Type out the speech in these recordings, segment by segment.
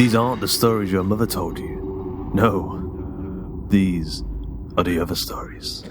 These aren't the stories your mother told you. No, these are the other stories.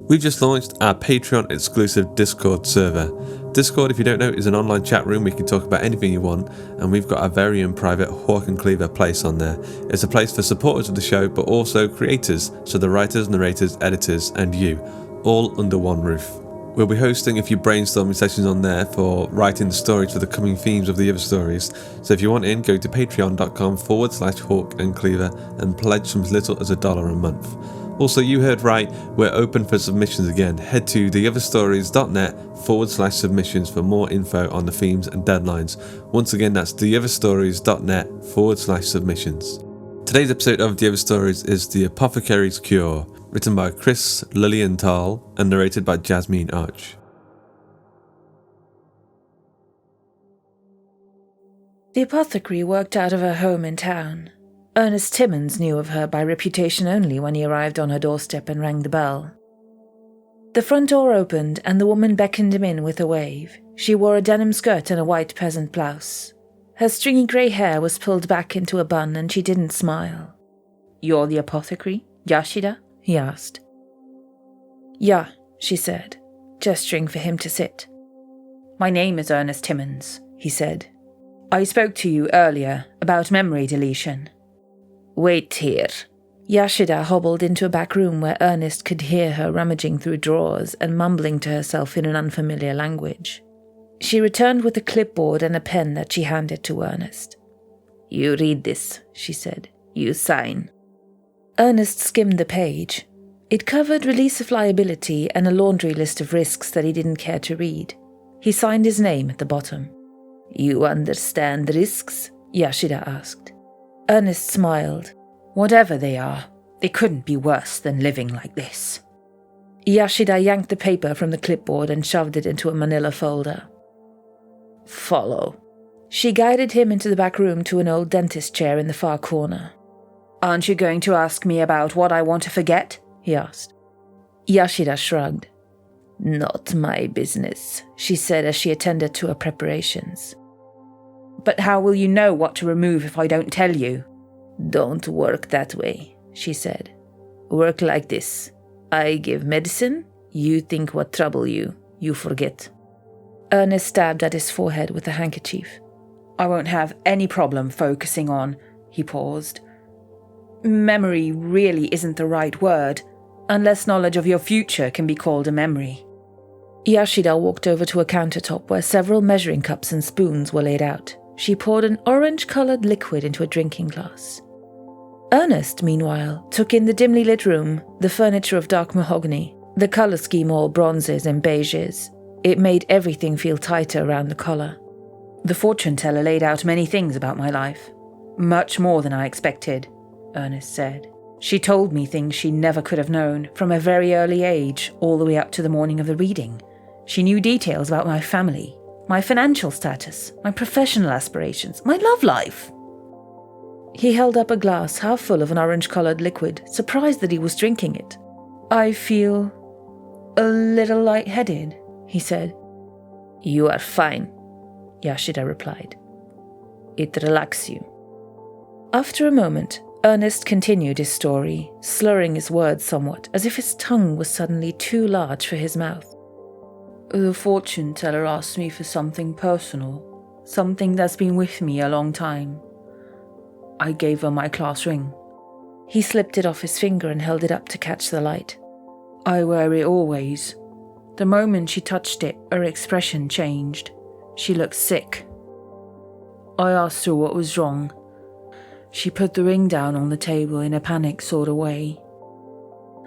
We've just launched our Patreon exclusive Discord server. Discord, if you don't know, is an online chat room where you can talk about anything you want, and we've got our very own private Hawk and Cleaver place on there. It's a place for supporters of the show, but also creators, so the writers, narrators, editors, and you, all under one roof. We'll be hosting a few brainstorming sessions on there for writing the stories for the coming themes of the other stories. So if you want in, go to patreon.com/Hawk and Cleaver and pledge from as little as $1 a month. Also, you heard right, we're open for submissions again. Head to theotherstories.net/submissions for more info on the themes and deadlines. Once again, that's theotherstories.net/submissions. Today's episode of The Other Stories is The Apothecarys Cure, written by Chris Lilienthal and narrated by Jasmine Arch. The apothecary worked out of her home in town. Ernest Timmons knew of her by reputation only when he arrived on her doorstep and rang the bell. The front door opened and the woman beckoned him in with a wave. She wore a denim skirt and a white peasant blouse. Her stringy grey hair was pulled back into a bun and she didn't smile. "You're the apothecary, Yashida?" he asked. "Yeah," she said, gesturing for him to sit. "My name is Ernest Timmons," he said. "I spoke to you earlier about memory deletion." "Wait here." Yashida hobbled into a back room where Ernest could hear her rummaging through drawers and mumbling to herself in an unfamiliar language. She returned with a clipboard and a pen that she handed to Ernest. "You read this," she said. "You sign." Ernest skimmed the page. It covered release of liability and a laundry list of risks that he didn't care to read. He signed his name at the bottom. "You understand the risks?" Yashida asked. Ernest smiled. "Whatever they are, they couldn't be worse than living like this." Yashida yanked the paper from the clipboard and shoved it into a manila folder. "Follow." She guided him into the back room to an old dentist chair in the far corner. "Aren't you going to ask me about what I want to forget?" he asked. Yashida shrugged. "Not my business," she said as she attended to her preparations. "But how will you know what to remove if I don't tell you?" "Don't work that way," she said. "Work like this. I give medicine, you think what trouble you forget." Ernest stabbed at his forehead with a handkerchief. "I won't have any problem focusing on," he paused. "Memory really isn't the right word, unless knowledge of your future can be called a memory." Yashida walked over to a countertop where several measuring cups and spoons were laid out. She poured an orange-coloured liquid into a drinking glass. Ernest, meanwhile, took in the dimly lit room, the furniture of dark mahogany, the colour scheme all bronzes and beiges. It made everything feel tighter around the collar. "The fortune teller laid out many things about my life. Much more than I expected," Ernest said. "She told me things she never could have known, from a very early age, all the way up to the morning of the reading. She knew details about my family, my financial status, my professional aspirations, my love life." He held up a glass half full of an orange-coloured liquid, surprised that he was drinking it. "I feel a little light-headed," he said. "You are fine," Yashida replied. "It relaxes you." After a moment, Ernest continued his story, slurring his words somewhat, as if his tongue was suddenly too large for his mouth. "The fortune teller asked me for something personal, something that's been with me a long time. I gave her my class ring." He slipped it off his finger and held it up to catch the light. "I wear it always. The moment she touched it, her expression changed. She looked sick. I asked her what was wrong. She put the ring down on the table in a panic sort of way."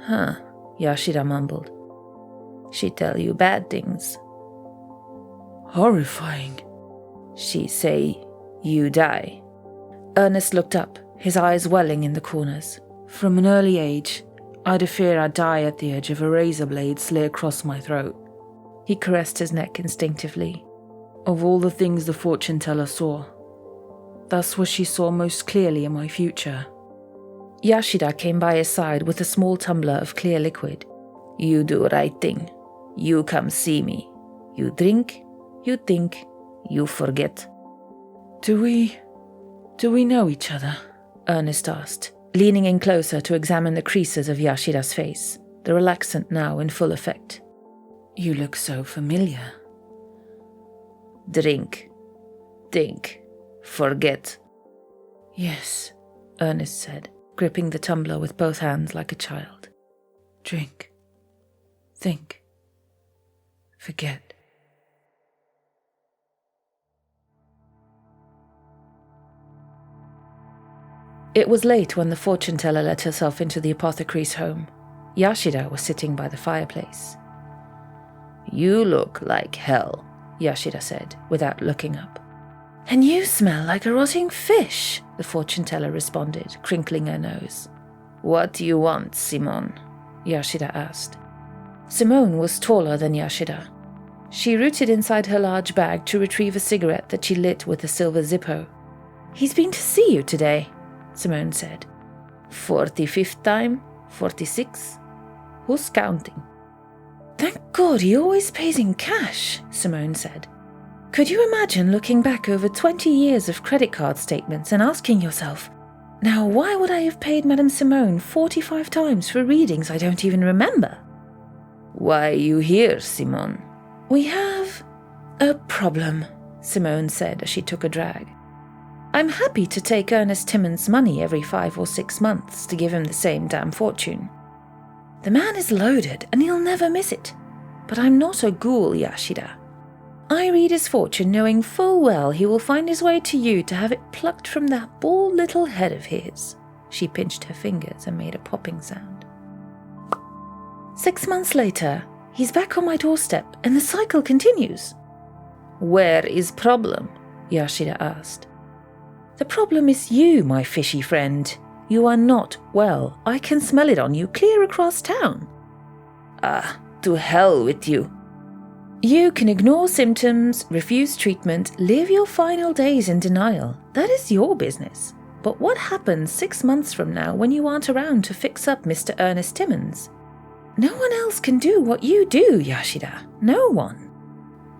"Huh," Yashida mumbled. "She tell you bad things?" "Horrifying." "She say you die?" Ernest looked up, his eyes welling in the corners. "From an early age, I'd a fear I'd die at the edge of a razor blade slid across my throat." He caressed his neck instinctively. "Of all the things the fortune teller saw, that's what she saw most clearly in my future." Yashida came by his side with a small tumbler of clear liquid. You do right thing. You come see me. You drink, you think, you forget. Do we know each other? Ernest asked, leaning in closer to examine the creases of Yashida's face, the relaxant now in full effect. You look so familiar. Drink, think, forget. Yes, Ernest said, gripping the tumbler with both hands like a child. Drink, think, forget. It was late when the fortune teller let herself into the apothecary's home. Yashida was sitting by the fireplace. You look like hell, Yashida said, without looking up. And you smell like a rotting fish, the fortune teller responded, crinkling her nose. What do you want, Simone? Yashida asked. Simone was taller than Yashida. She rooted inside her large bag to retrieve a cigarette that she lit with a silver Zippo. He's been to see you today, Simone said. 45th time? 46? Who's counting? Thank God he always pays in cash, Simone said. Could you imagine looking back over 20 years of credit card statements and asking yourself, now why would I have paid Madame Simone 45 times for readings I don't even remember? Why are you here, Simone? We have a problem, Simone said as she took a drag. I'm happy to take Ernest Timmons' money every 5 or 6 months to give him the same damn fortune. The man is loaded and he'll never miss it. But I'm not a ghoul, Yashida. I read his fortune knowing full well he will find his way to you to have it plucked from that bald little head of his. She pinched her fingers and made a popping sound. 6 months later, he's back on my doorstep and the cycle continues. Where is problem? Yashida asked. The problem is you, my fishy friend. You are not well. I can smell it on you clear across town. To hell with you. You can ignore symptoms, refuse treatment, live your final days in denial. That is your business. But what happens 6 months from now when you aren't around to fix up Mr. Ernest Timmons? No one else can do what you do, Yashida. No one.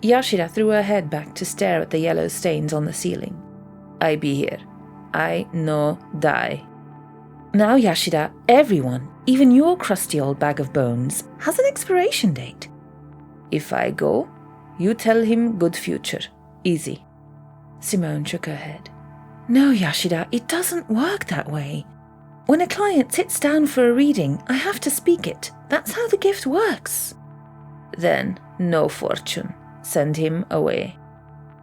Yashida threw her head back to stare at the yellow stains on the ceiling. I be here. I no die. Now, Yashida, everyone, even your crusty old bag of bones, has an expiration date. If I go, you tell him good future. Easy. Simone shook her head. No, Yashida, it doesn't work that way. When a client sits down for a reading, I have to speak it. That's how the gift works. Then, no fortune. Send him away.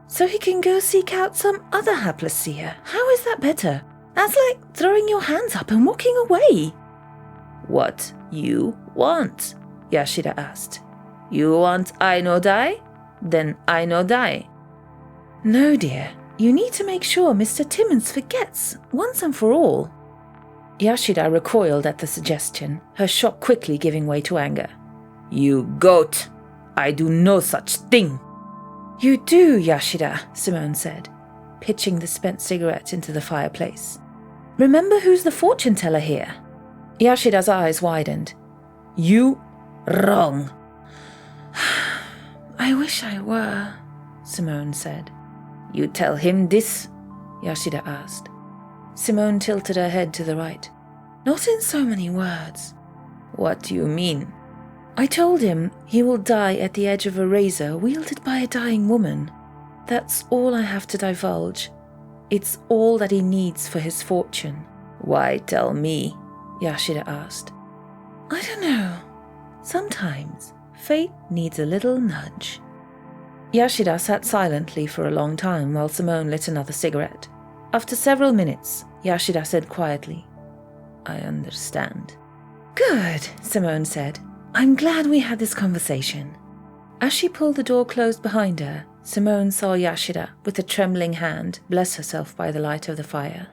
So he can go seek out some other hapless seer. How is that better? That's like throwing your hands up and walking away. What you want? Yashida asked. You want I no die? Then I no die. No, dear. You need to make sure Mr. Timmons forgets, once and for all. Yashida recoiled at the suggestion, her shock quickly giving way to anger. You goat! I do no such thing! You do, Yashida, Simone said, pitching the spent cigarette into the fireplace. Remember who's the fortune teller here? Yashida's eyes widened. You wrong. I wish I were, Simone said. You tell him this? Yashida asked. Simone tilted her head to the right. Not in so many words. What do you mean? I told him he will die at the edge of a razor wielded by a dying woman. That's all I have to divulge. It's all that he needs for his fortune. Why tell me? Yashida asked. I don't know. Sometimes fate needs a little nudge. Yashida sat silently for a long time while Simone lit another cigarette. After several minutes, Yashida said quietly, I understand. Good, Simone said. I'm glad we had this conversation. As she pulled the door closed behind her, Simone saw Yashida, with a trembling hand, bless herself by the light of the fire.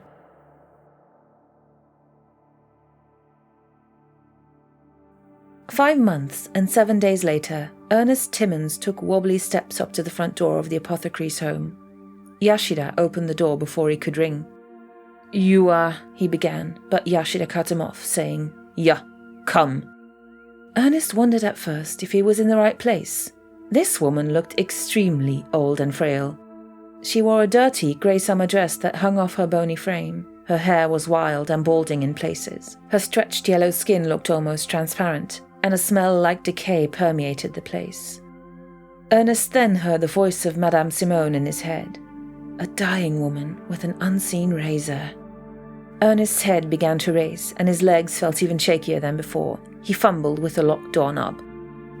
"5 months and 7 days later, Ernest Timmons took wobbly steps up to the front door of the apothecary's home. Yashida opened the door before he could ring. You he began, but Yashida cut him off, saying, "Yeah, come." Ernest wondered at first if he was in the right place. This woman looked extremely old and frail. She wore a dirty grey summer dress that hung off her bony frame. Her hair was wild and balding in places. Her stretched yellow skin looked almost transparent, and a smell like decay permeated the place. Ernest then heard the voice of Madame Simone in his head. A dying woman with an unseen razor. Ernest's head began to race, and his legs felt even shakier than before. He fumbled with the locked doorknob.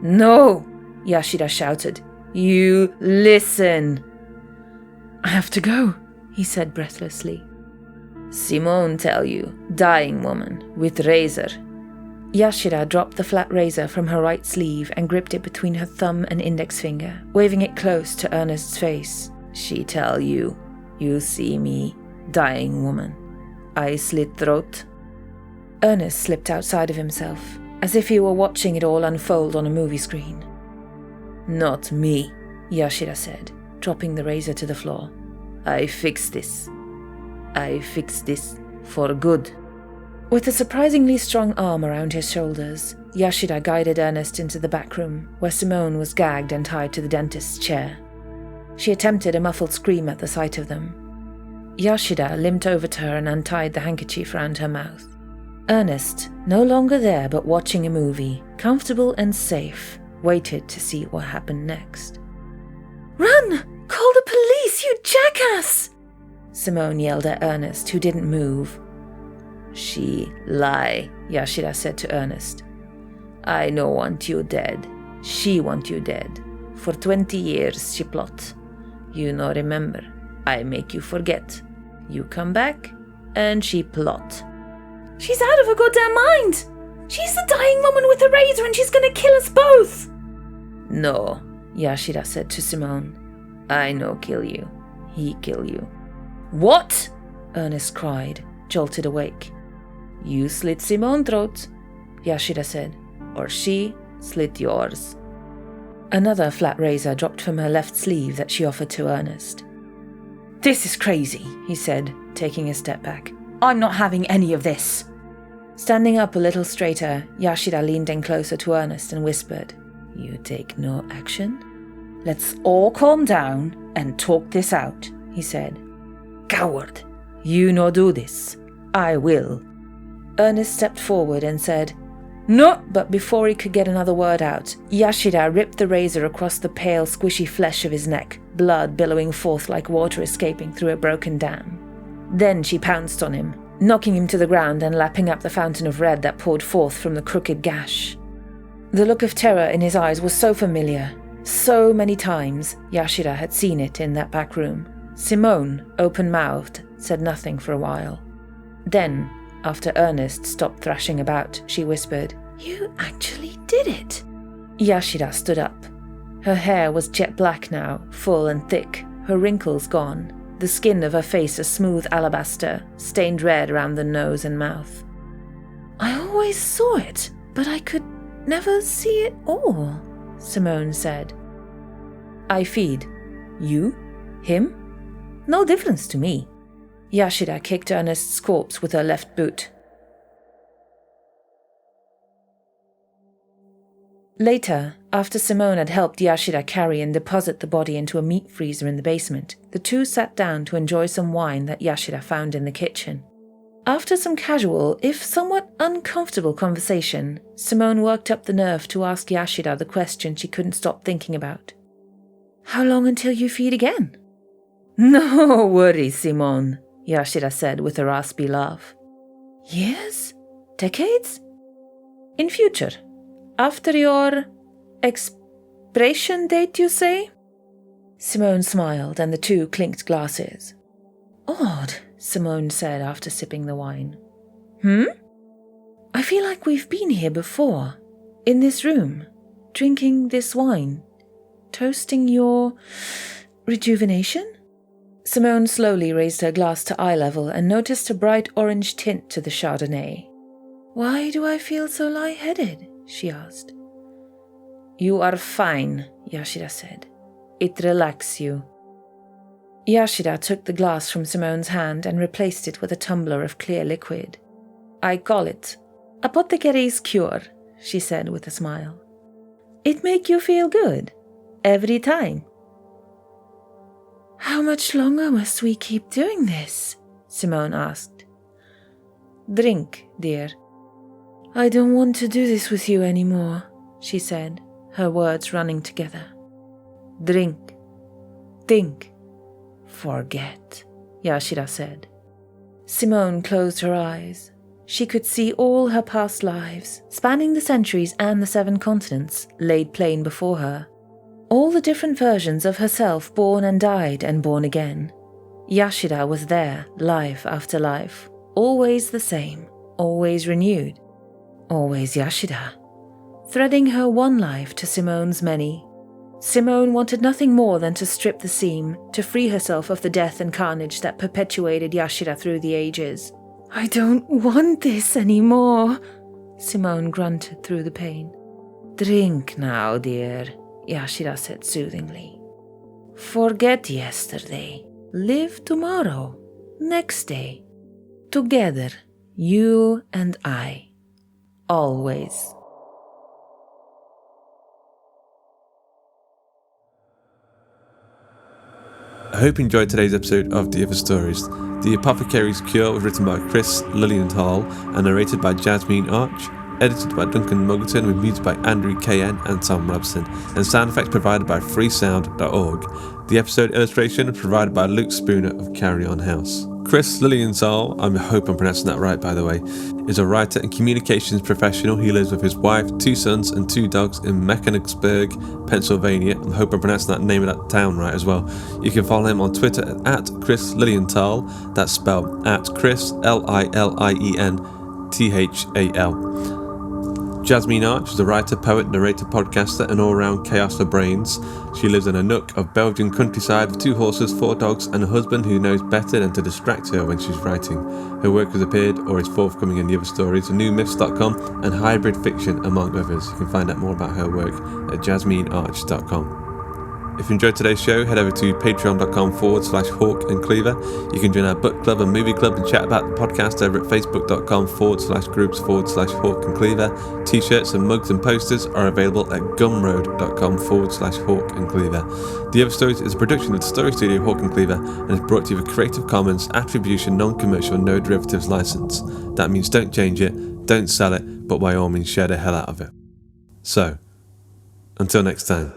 "No!" Yashida shouted. "You listen!" "I have to go," he said breathlessly. "Simone tell you, dying woman, with razor." Yashida dropped the flat razor from her right sleeve and gripped it between her thumb and index finger, waving it close to Ernest's face. "She tell you, you see me, dying woman. I slit throat." Ernest slipped outside of himself, as if he were watching it all unfold on a movie screen. "Not me," Yashida said, dropping the razor to the floor. "I fix this. I fix this for good." With a surprisingly strong arm around his shoulders, Yashida guided Ernest into the back room, where Simone was gagged and tied to the dentist's chair. She attempted a muffled scream at the sight of them. Yashida limped over to her and untied the handkerchief round her mouth. Ernest, no longer there but watching a movie, comfortable and safe, waited to see what happened next. "Run! Call the police, you jackass!" Simone yelled at Ernest, who didn't move. "She lie," Yashida said to Ernest. "I no want you dead. She want you dead. For 20 years she plot. You no remember. I make you forget. You come back, and she plot." "She's out of her goddamn mind! She's the dying woman with the razor and she's gonna kill us both!" "No," Yashida said to Simone. "I no kill you. He kill you." "What?" Ernest cried, jolted awake. "You slit Simone's throat," Yashida said, "or she slit yours." Another flat razor dropped from her left sleeve that she offered to Ernest. "This is crazy," he said, taking a step back. "I'm not having any of this." Standing up a little straighter, Yashida leaned in closer to Ernest and whispered, "You take no action?" "Let's all calm down and talk this out," he said. "Coward, you no do this. I will." Ernest stepped forward and said, "No!" But before he could get another word out, Yashida ripped the razor across the pale, squishy flesh of his neck, blood billowing forth like water escaping through a broken dam. Then she pounced on him, knocking him to the ground and lapping up the fountain of red that poured forth from the crooked gash. The look of terror in his eyes was so familiar. So many times Yashida had seen it in that back room. Simone, open-mouthed, said nothing for a while. Then, after Ernest stopped thrashing about, she whispered, "You actually did it." Yashida stood up. Her hair was jet black now, full and thick, her wrinkles gone, the skin of her face a smooth alabaster, stained red around the nose and mouth. "I always saw it, but I could never see it all," Simone said. "I feed. You? Him? No difference to me." Yashida kicked Ernest's corpse with her left boot. Later, after Simone had helped Yashida carry and deposit the body into a meat freezer in the basement, the two sat down to enjoy some wine that Yashida found in the kitchen. After some casual, if somewhat uncomfortable conversation, Simone worked up the nerve to ask Yashida the question she couldn't stop thinking about. "How long until you feed again?" "No worries, Simone," Yashida said with a raspy laugh. "Years? Decades?" "In future. After your expiration date, you say?" Simone smiled, and the two clinked glasses. "Odd," Simone said after sipping the wine. "I feel like we've been here before, in this room, drinking this wine, toasting your rejuvenation?" Simone slowly raised her glass to eye level and noticed a bright orange tint to the Chardonnay. "Why do I feel so lightheaded?" she asked. "You are fine," Yashida said. "It relaxes you." Yashida took the glass from Simone's hand and replaced it with a tumbler of clear liquid. "I call it Apothecarys Cure," she said with a smile. "It make you feel good, every time." "How much longer must we keep doing this?" Simone asked. "Drink, dear." "I don't want to do this with you anymore," she said, her words running together. "Drink, think, forget," Yashida said. Simone closed her eyes. She could see all her past lives, spanning the centuries and the 7 continents, laid plain before her. All the different versions of herself born and died and born again. Yashida was there, life after life, always the same, always renewed, always Yashida, threading her one life to Simone's many. Simone wanted nothing more than to strip the seam, to free herself of the death and carnage that perpetuated Yashida through the ages. "I don't want this anymore," Simone grunted through the pain. "Drink now, dear," Yashida said soothingly. "Forget yesterday. Live tomorrow, next day. Together, you and I. Always." I hope you enjoyed today's episode of The Other Stories. The Apothecary's Cure was written by Chris Lilienthal and narrated by Jasmine Arch, edited by Duncan Muggleton with music by Andrew KN and Tom Robson, and sound effects provided by freesound.org. The episode illustration provided by Luke Spooner of Carry On House. Chris Lilienthal, I hope I'm pronouncing that right by the way, is a writer and communications professional. He lives with his wife, 2 sons and 2 dogs in Mechanicsburg, Pennsylvania. I hope I'm pronouncing that name of that town right as well. You can follow him on Twitter at Chris Lilienthal, that's spelled at Chris Lilienthal. Jasmine Arch is a writer, poet, narrator, podcaster, and all-round chaos for brains. She lives in a nook of Belgian countryside with 2 horses, 4 dogs, and a husband who knows better than to distract her when she's writing. Her work has appeared or is forthcoming in The Other Stories, newmyths.com, and Hybrid Fiction, among others. You can find out more about her work at jasminearch.com. If you enjoyed today's show, head over to patreon.com/Hawk and Cleaver. You can join our book club and movie club and chat about the podcast over at facebook.com/groups/Hawk and Cleaver. T-shirts and mugs and posters are available at gumroad.com/Hawk and Cleaver. The Other Stories is a production of the Story Studio Hawk and Cleaver and is brought to you with a Creative Commons Attribution Non-Commercial No Derivatives license. That means don't change it, don't sell it, but by all means share the hell out of it. So, until next time.